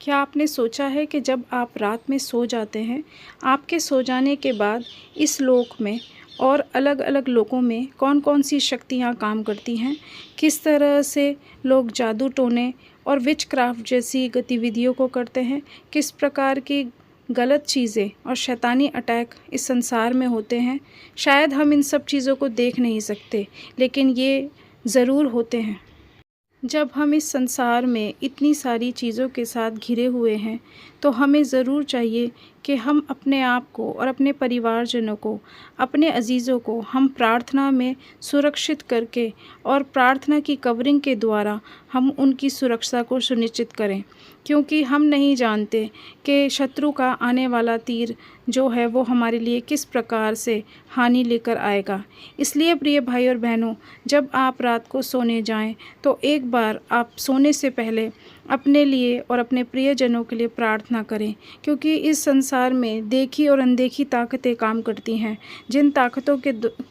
क्या आपने सोचा है कि जब आप रात में सो जाते हैं, आपके सो जाने के बाद इस लोक में और अलग-अलग लोकों में कौन-कौन सी शक्तियाँ काम करती हैं? किस तरह से लोग जादू टोने और विचक्राफ्ट जैसी गतिविधियों को करते हैं? किस प्रकार की गलत चीज़ें और शैतानी अटैक इस संसार में होते हैं? शायद हम इन सब चीज़ों को देख नहीं सकते, लेकिन ये ज़रूर होते हैं। जब हम इस संसार में इतनी सारी चीज़ों के साथ घिरे हुए हैं, तो हमें ज़रूर चाहिए कि हम अपने आप को और अपने परिवारजनों को, अपने अज़ीज़ों को हम प्रार्थना में सुरक्षित करके और प्रार्थना की कवरिंग के द्वारा हम उनकी सुरक्षा को सुनिश्चित करें। क्योंकि हम नहीं जानते कि शत्रु का आने वाला तीर जो है वो हमारे लिए किस प्रकार से हानि लेकर आएगा। इसलिए प्रिय भाई और बहनों, जब आप रात को सोने जाएं, तो एक बार आप सोने से पहले अपने लिए और अपने प्रियजनों के लिए प्रार्थना करें। क्योंकि इस संसार में देखी और अनदेखी ताकतें काम करती हैं, जिन ताकतों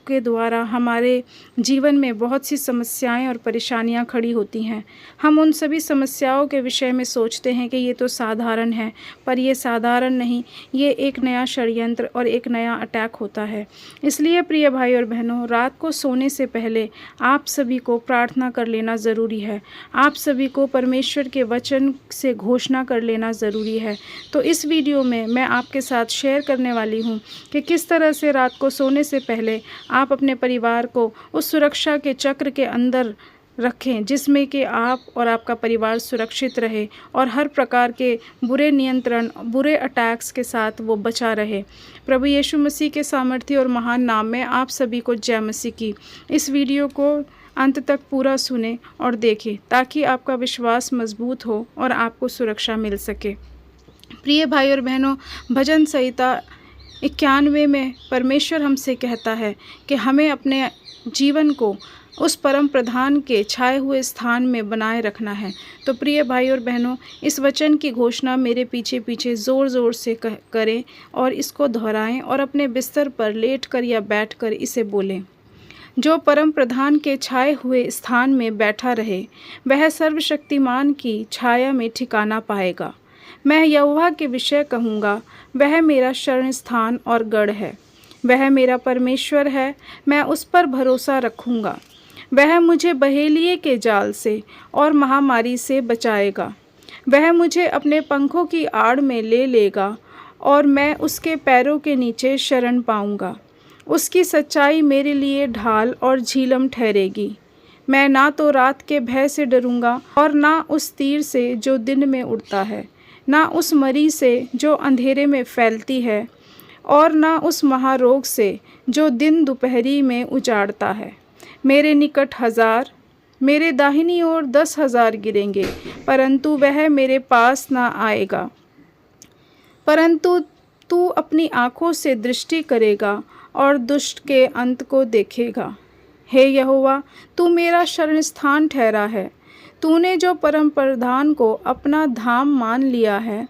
के द्वारा हमारे जीवन में बहुत सी समस्याएं और परेशानियां खड़ी होती हैं। हम उन सभी समस्याओं के विषय में सोचते हैं कि ये तो साधारण है, पर ये साधारण नहीं, ये एक नया षड्यंत्र और एक नया अटैक होता है। इसलिए प्रिय भाई और बहनों, रात को सोने से पहले आप सभी को प्रार्थना कर लेना ज़रूरी है। आप सभी को परमेश्वर के वचन से घोषणा कर लेना ज़रूरी है। तो इस वीडियो में मैं आपके साथ शेयर करने वाली हूँ कि किस तरह से रात को सोने से पहले आप अपने परिवार को उस सुरक्षा के चक्र के अंदर रखें, जिसमें कि आप और आपका परिवार सुरक्षित रहे और हर प्रकार के बुरे नियंत्रण, बुरे अटैक्स के साथ वो बचा रहे। प्रभु यीशु मसीह के सामर्थ्य और महान नाम में आप सभी को जय मसीह की। इस वीडियो को अंत तक पूरा सुने और देखें, ताकि आपका विश्वास मजबूत हो और आपको सुरक्षा मिल सके। प्रिय भाई और बहनों, भजन संहिता 91 में परमेश्वर हमसे कहता है कि हमें अपने जीवन को उस परम प्रधान के छाए हुए स्थान में बनाए रखना है। तो प्रिय भाई और बहनों, इस वचन की घोषणा मेरे पीछे पीछे ज़ोर ज़ोर से करें और इसको दोहराएं और अपने बिस्तर पर लेटकर या बैठकर इसे बोलें। जो परम प्रधान के छाए हुए स्थान में बैठा रहे, वह सर्वशक्तिमान की छाया में ठिकाना पाएगा। मैं यहोवा के विषय कहूँगा, वह मेरा शरण स्थान और गढ़ है। वह मेरा परमेश्वर है, मैं उस पर भरोसा रखूँगा। वह मुझे बहेलिए के जाल से और महामारी से बचाएगा। वह मुझे अपने पंखों की आड़ में ले लेगा और मैं उसके पैरों के नीचे शरण पाऊँगा। उसकी सच्चाई मेरे लिए ढाल और झीलम ठहरेगी। मैं ना तो रात के भय से डरूंगा और ना उस तीर से जो दिन में उड़ता है, ना उस मरी से जो अंधेरे में फैलती है, और ना उस महारोग से जो दिन दोपहरी में उजाड़ता है। मेरे निकट 1000, मेरे दाहिनी ओर 10,000 गिरेंगे, परंतु वह मेरे पास ना आएगा। परंतु तू अपनी आँखों से दृष्टि करेगा और दुष्ट के अंत को देखेगा। हे यहोवा, तू मेरा शरण स्थान ठहरा है। तूने जो परम प्रधान को अपना धाम मान लिया है,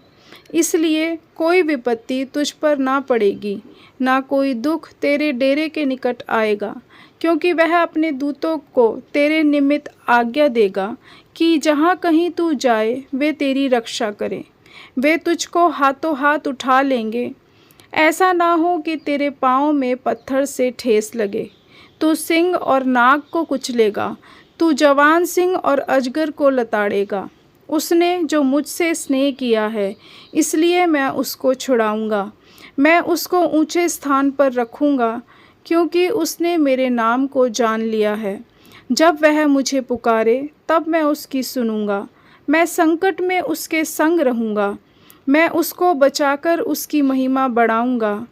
इसलिए कोई विपत्ति तुझ पर ना पड़ेगी, ना कोई दुख तेरे डेरे के निकट आएगा। क्योंकि वह अपने दूतों को तेरे निमित्त आज्ञा देगा कि जहाँ कहीं तू जाए वे तेरी रक्षा करें। वे तुझको हाथों हाथ उठा लेंगे, ऐसा ना हो कि तेरे पाँव में पत्थर से ठेस लगे। तू सिंह और नाग को कुचलेगा, तू जवान सिंह और अजगर को लताड़ेगा। उसने जो मुझसे स्नेह किया है, इसलिए मैं उसको छुड़ाऊंगा। मैं उसको ऊंचे स्थान पर रखूंगा, क्योंकि उसने मेरे नाम को जान लिया है। जब वह मुझे पुकारे, तब मैं उसकी सुनूंगा। मैं संकट में उसके संग रहूंगा। मैं उसको बचाकर उसकी महिमा बढ़ाऊंगा।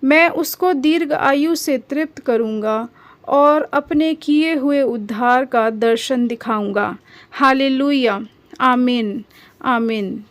मैं उसको दीर्घ आयु से तृप्त करूंगा और अपने किए हुए उद्धार का दर्शन दिखाऊंगा। हालेलुया, आमीन, आमीन।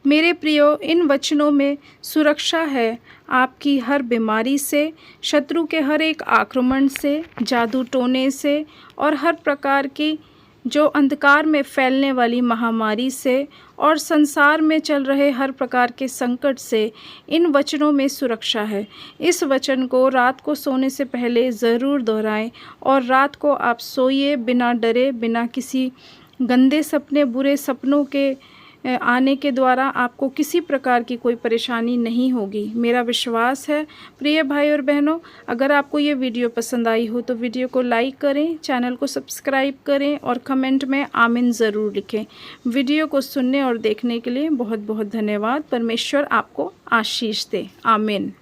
मेरे प्रियो, इन वचनों में सुरक्षा है आपकी हर बीमारी से, शत्रु के हर एक आक्रमण से, जादू टोने से और हर प्रकार की जो अंधकार में फैलने वाली महामारी से और संसार में चल रहे हर प्रकार के संकट से। इन वचनों में सुरक्षा है। इस वचन को रात को सोने से पहले ज़रूर दोहराएं और रात को आप सोइए बिना डरे, बिना किसी गंदे सपने, बुरे सपनों के आने के द्वारा आपको किसी प्रकार की कोई परेशानी नहीं होगी, मेरा विश्वास है। प्रिय भाई और बहनों, अगर आपको ये वीडियो पसंद आई हो तो वीडियो को लाइक करें, चैनल को सब्सक्राइब करें और कमेंट में आमीन ज़रूर लिखें। वीडियो को सुनने और देखने के लिए बहुत बहुत धन्यवाद। परमेश्वर आपको आशीष दे। आमीन।